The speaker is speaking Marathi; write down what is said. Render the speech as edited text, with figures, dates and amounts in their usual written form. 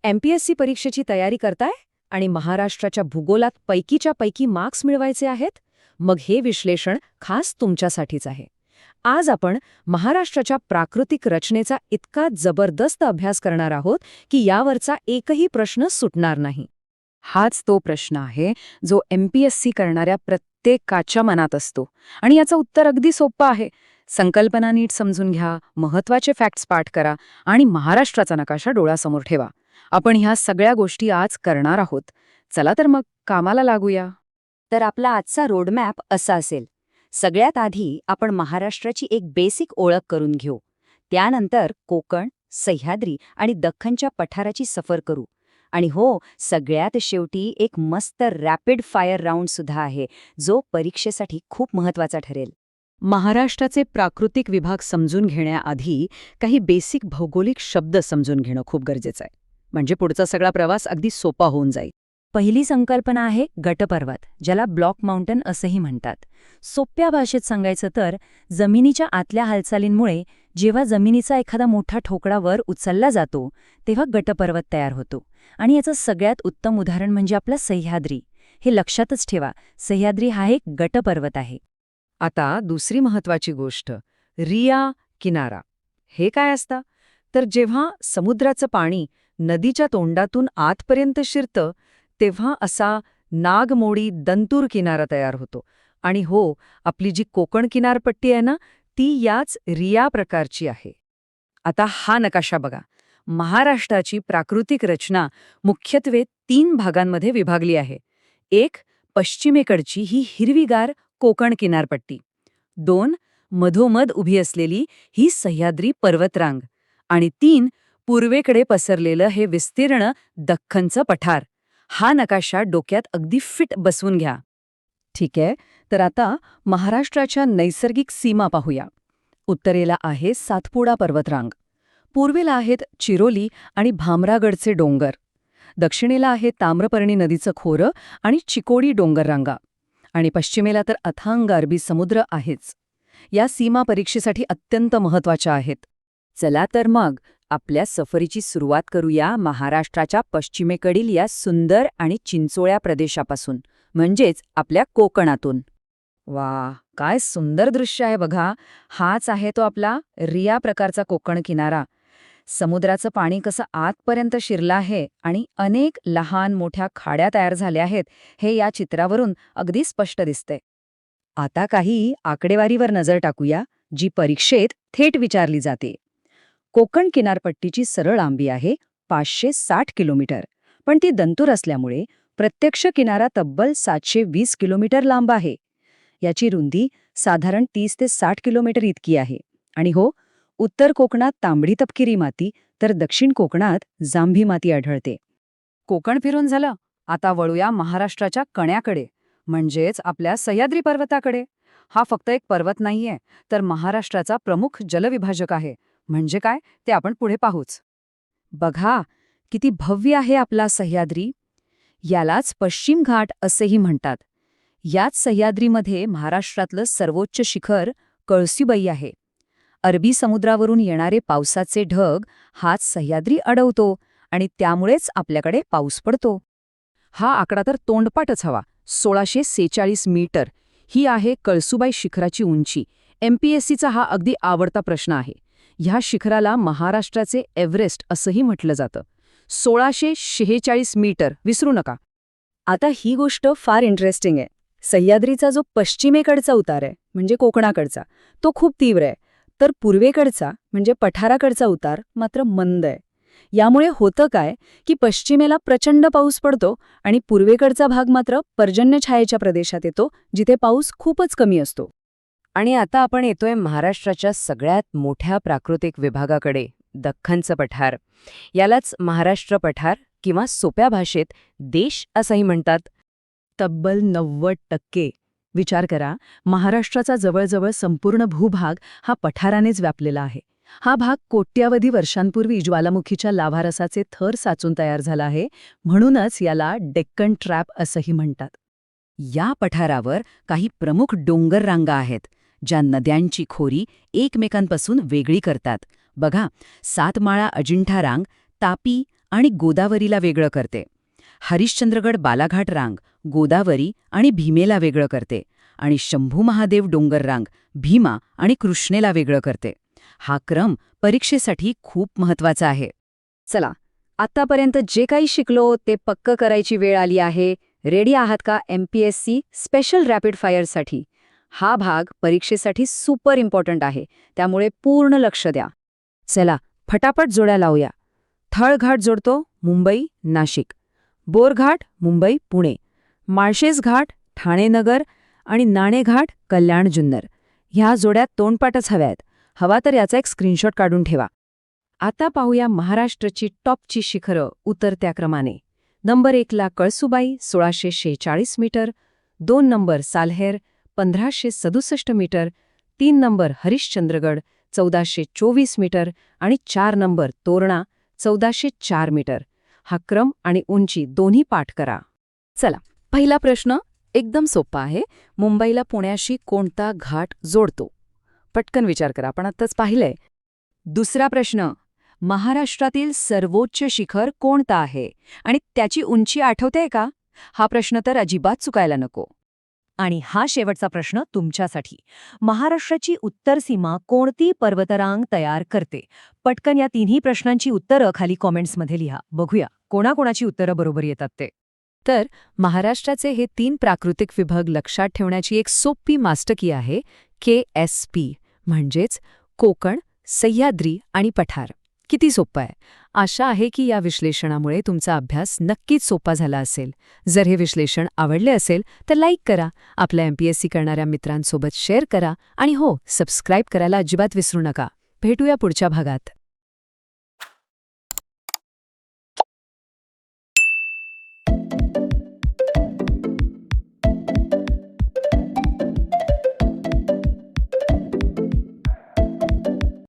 MPSC परीक्षेची तयारी करताय आणि महाराष्ट्राच्या भूगोलात पैकीच्या पैकी मार्क्स मिळवायचे आहेत? मग हे विश्लेषण खास तुमच्यासाठीच आहे. आज आपण महाराष्ट्राच्या प्राकृतिक रचनेचा इतका जबरदस्त अभ्यास करणार आहोत की यावरचा एकही प्रश्न सुटणार नाही. हाच तो प्रश्न आहे जो MPSC करणाऱ्या प्रत्येकाच्या मनात असतो. आणि याचं उत्तर अगदी सोपं आहे. संकल्पना नीट समजून घ्या, महत्त्वाचे फॅक्ट्स पाठ करा आणि महाराष्ट्राचा नकाशा डोळ्यासमोर ठेवा. आपण ह्या सगळ्या गोष्टी आज करणार आहोत. चला तर मग कामाला लागूया. तर आपला आजचा रोडमॅप असा असेल. सगळ्यात आधी आपण महाराष्ट्राची एक बेसिक ओळख करून घेऊ. त्यानंतर कोकण, सह्याद्री आणि दख्खनच्या पठाराची सफर करू. आणि हो, सगळ्यात शेवटी एक मस्त रॅपिड फायर राऊंड सुद्धा आहे, जो परीक्षेसाठी खूप महत्त्वाचा ठरेल. महाराष्ट्राचे प्राकृतिक विभाग समजून घेण्याआधी काही बेसिक भौगोलिक शब्द समजून घेणं खूप गरजेचं आहे. म्हणजे पुढचा सगळा प्रवास अगदी सोपा होऊन जाईल. पहिली संकल्पना आहे गटपर्वत, ज्याला ब्लॉक माउंटन असंही म्हणतात. सोप्या भाषेत सांगायचं तर जमिनीच्या आतल्या हालचालींमुळे जेव्हा जमिनीचा एखादा मोठा ठोकळा वर उचलला जातो तेव्हा गटपर्वत तयार होतो. आणि याचं सगळ्यात उत्तम उदाहरण म्हणजे आपला सह्याद्री. हे लक्षातच ठेवा, सह्याद्री हा एक गटपर्वत आहे. आता दुसरी महत्वाची गोष्ट, रिया किनारा. हे काय असतं? तर जेव्हा समुद्राचं पाणी नदीच्या तोंडातून आतपर्यंत शिरतं तेव्हा असा नागमोडी दंतूर किनारा तयार होतो. आणि हो, आपली जी कोकण किनारपट्टी आहे ना, ती याच रिया प्रकारची आहे. आता हा नकाशा बघा. महाराष्ट्राची प्राकृतिक रचना मुख्यत्वे 3 भागांमध्ये विभागली आहे. एक, पश्चिमेकडची ही हिरवीगार कोकण किनारपट्टी. 2, मधोमध उभी असलेली ही सह्याद्री पर्वतरांग. आणि 3, पूर्वेकडे पसरलेलं हे विस्तीर्ण दख्खनचं पठार. हा नकाशा डोक्यात अगदी फिट बसवून घ्या. ठीक आहे, तर आता महाराष्ट्राच्या नैसर्गिक सीमा पाहूया. उत्तरेला आहे सातपुडा पर्वतरांग, पूर्वेला आहेत चिरोली आणि भामरागडचे डोंगर, दक्षिणेला आहे ताम्रपर्णी नदीचं खोरं आणि चिकोडी डोंगररांगा, आणि पश्चिमेला तर अथांग अरबी समुद्र आहेच. या सीमा परीक्षेसाठी अत्यंत महत्त्वाच्या आहेत. चला तर मग आपल्या सफरीची सुरुवात करूया महाराष्ट्राच्या पश्चिमेकडील या सुंदर आणि चिंचोळ्या प्रदेशापासून, म्हणजेच आपल्या कोकणातून. वा, काय सुंदर दृश्य आहे बघा. हाच आहे तो आपला रिया प्रकारचा कोकण किनारा. समुद्राचं पाणी कसं आतपर्यंत शिरलं आहे आणि अनेक लहान मोठ्या खाड्या तयार झाल्या आहेत, हे या चित्रावरून अगदी स्पष्ट दिसते. आता काही आकडेवारीवर नजर टाकूया, जी परीक्षेत थेट विचारली जाते. कोकण किनारपट्टीची सरळ लांबी आहे 560 किलोमीटर, पण ती दंतूर असल्यामुळे प्रत्यक्ष किनारा तब्बल 720 किलोमीटर लांब आहे. याची रुंदी साधारण 30 ते 60 किलोमीटर इतकी आहे. आणि हो, उत्तर कोकणात तांबडी तपकिरी माती तर दक्षिण कोकणात जांभी माती आढळते. कोकण फिरून झालं, आता वळूया महाराष्ट्राच्या कण्याकडे, म्हणजेच आपल्या सह्याद्री पर्वताकडे. हा फक्त एक पर्वत नाहीये, तर महाराष्ट्राचा प्रमुख जलविभाजक आहे. म्हणजे काय ते आपण पुढे पाहूच. बघा, किती भव्य आहे आपला सह्याद्री. यालाच पश्चिम घाट असेही म्हणतात. याच सह्याद्रीमध्ये महाराष्ट्रातलं सर्वोच्च शिखर कळसूबाई आहे. अरबी समुद्रावरून येणारे पावसाचे ढग हाच सह्याद्री अडवतो आणि त्यामुळेच आपल्याकडे पाऊस पडतो. हा आकडा तर तोंडपाठच हवा. 1646 मीटर ही आहे कळसूबाई शिखराची उंची. MPSCचा हा अगदी आवडता प्रश्न आहे. ह्या शिखराला महाराष्ट्राचे एव्हरेस्ट असंही म्हटलं जातं. 1646 मीटर, विसरू नका. आता ही गोष्ट फार इंटरेस्टिंग आहे. सह्याद्रीचा जो पश्चिमेकडचा उतार आहे, म्हणजे कोकणाकडचा, तो खूप तीव्र आहे. तर पूर्वेकडचा म्हणजे पठाराकडचा उतार मात्र मंद आहे. यामुळे होतं काय की पश्चिमेला प्रचंड पाऊस पडतो आणि पूर्वेकडचा भाग मात्र पर्जन्यछायेच्या प्रदेशात येतो, जिथे पाऊस खूपच कमी असतो. आणि आता आपण येतोय महाराष्ट्राच्या सगळ्यात मोठ्या प्राकृतिक विभागाकडे, दख्खनचं पठार. यालाच महाराष्ट्र पठार किंवा सोप्या भाषेत देश असंही म्हणतात. तब्बल 90%. विचार करा, महाराष्ट्राचा जवळजवळ संपूर्ण भूभाग हा पठारानेच व्यापलेला आहे. हा भाग कोट्यावधी वर्षांपूर्वी ज्वालामुखीच्या लाव्हारसाचे थर साचून तयार झाला आहे. म्हणूनच याला डेक्कन ट्रॅप असंही म्हणतात. या पठारावर काही प्रमुख डोंगररांगा आहेत, ज्या नद्यांची खोरी एकमेकांपासून वेगळी करतात. बघा, सातमाळा अजिंठा रांग, तापी आणि गोदावरीला वेगळं करते. हरिश्चंद्रगड बालाघाट रांग गोदावरी आणि भीमेला वेगळं करते आणि शंभू महादेव डोंगर रांग भीमा आणि कृष्णेला वेगळं करते. हा क्रम परीक्षेसाठी खूप महत्वाचा आहे. चला, आतापर्यंत जे काही शिकलो ते पक्क करायची वेळ आली आहे. रेडी आहात का MPSC स्पेशल रॅपिड फायरसाठी? हा भाग परीक्षेसाठी सुपर इम्पॉर्टंट आहे, त्यामुळे पूर्ण लक्ष द्या. चला, फटाफट जोड्या लावूया. थळघाट जोडतो मुंबई नाशिक, बोरघाट मुंबई पुणे, माळशेज घाट ठाणे नगर आणि नाणेघाट कल्याण जुन्नर. ह्या जोड्यात तोंडपाठच हव्यात. हवा तर याचा एक स्क्रीनशॉट काढून ठेवा. आता पाहूया महाराष्ट्राची टॉपची शिखरं उतरत्या क्रमाने. नंबर 1 ला Kalsubai 1646 metre, 2 number Salher 1567 metre, 3 number Harishchandragad 1424 metre आणि 4 नंबर तोरणा 1404 मीटर. हा क्रम आणि उंची दोन्ही पाठ करा. चला, पहिला प्रश्न एकदम सोपा आहे. मुंबईला पुण्याशी कोणता घाट जोडतो? पटकन विचार करा, आपण आत्ताच पाहिलंय. दुसरा प्रश्न, महाराष्ट्रातील सर्वोच्च शिखर कोणतं आहे आणि त्याची उंची आठवतेय का? हा प्रश्न तर अजिबात चुकायला नको. आणि हा शेवटचा प्रश्न तुमच्यासाठी. महाराष्ट्राची उत्तर सीमा कोणती पर्वतरांग तयार करते? पटकन या तिन्ही प्रश्नांची उत्तरं खाली कॉमेंट्समध्ये लिहा. बघूया कोणाकोणाची उत्तरं बरोबर येतात ते. तर महाराष्ट्राचे हे 3 प्राकृतिक विभाग लक्षात ठेवण्याची एक सोपी मास्टकी आहे KSP, म्हणजेच कोकण, सह्याद्री आणि पठार. किती सोपं आहे. आशा आहे की या विश्लेषणामुळे तुमचा अभ्यास नक्कीच सोपा झाला असेल. जर हे विश्लेषण आवडले असेल तर लाईक करा, आपल्या MPSC करणाऱ्या मित्रांसोबत शेअर करा आणि हो, सबस्क्राईब करायला अजिबात विसरू नका. भेटूया पुढच्या भागात.